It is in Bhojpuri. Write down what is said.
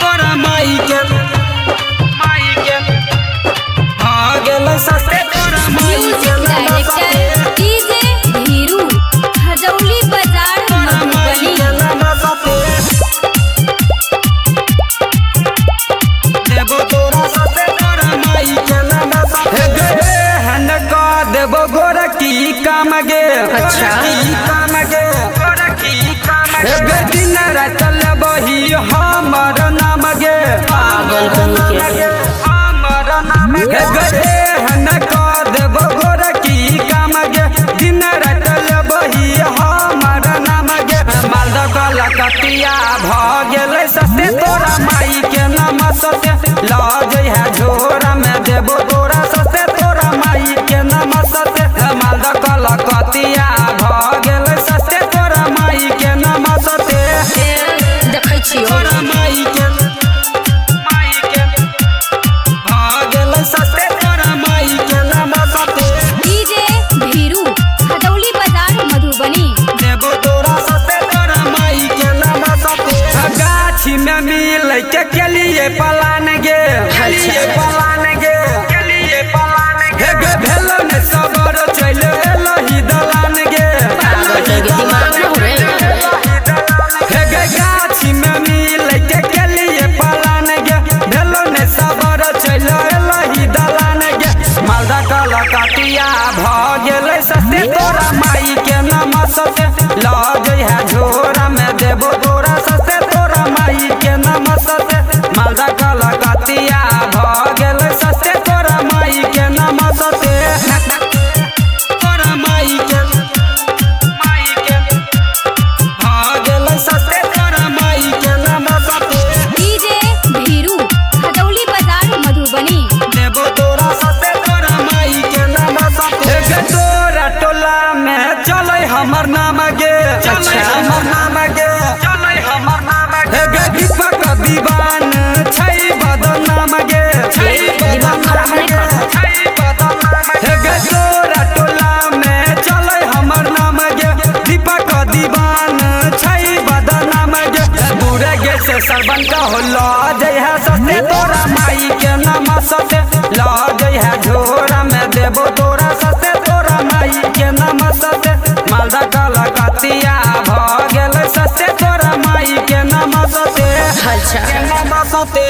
तोरा माई के भागल सस्ते तोरा माई के डायरेक्टर डीजे धीरू हजौली बाजार मधुबनी। देबो तोरा सस्ते तोरा माई के देबो गोरा की काम गे। अच्छा। काम गे दिन रात लेबही हमर नाम गे। पागल कहीं के हमर नाम गे देबो गोरा की काम गे दिन रात लेबही हमर नाम गे। मालदा गला कटिया भ गेलै सस्ते तोरा माई के नाम सस्ते लज है झोरा में देबो तोरा सस्ते तोरा माई के नाम सस्ते। मालदा गला कटिया भ गेलै सस्ते तोरा माई के नाम सस्ते। देखै छियो तोरा माई के भ गेलै सस्ते तोरा माई के नाम सस्ते। डीजे धीरू हजौली बाजार मधुबनी। देबो तोरा सस्ते तोरा माई के नाम सस्ते। गाछी में मिल के केलिए पलान गे। पलान गे हे गे भेलो ने सबर चल एलही दलान गे। पागल कहीं के दिमाग में हो रे। हे गे गाछी में मिल के केलिए पलान गे भेलो ने सबर चल एलही दलान गे। मालदा कला काटिया भ गेलै सस्ते तोरा माई के नाम सस्ते लज है झोरा में देबो तोरा सस्ते तोरा माई के नाम सस्ते। मालदा कला काटिया भ गेलै सस्ते तोरा माई के नाम सस्ते। तोरा माई के भ गेलै सस्ते तोरा माई के नाम सस्ते। डीजे धीरू हजौली बाजार मधुबनी। देबो तोरा सस्ते तोरा माई के नाम सस्ते। गे तोरा टोला में चलै हमर नाम गे। अच्छा। हमर नाम गे हमर नाम गे दीपक दीवान छै बदनाम गे। दिमाग खराब नहीं कर। गे तोरा टोला में चलै हमर नाम गे दीपक दीवान छै बदनाम गे। बुरे गे से सरबन का हो लज है सस्ते तोरा माई के नाम सस्ते लज है झोरा में देबो तोरा सस्ते तोरा माई के नाम सस्ते। मालदा कला कतिया भ गेलै सस्ते तोरा माई के नाम सस्ते। अच्छा। नाम सस्ते।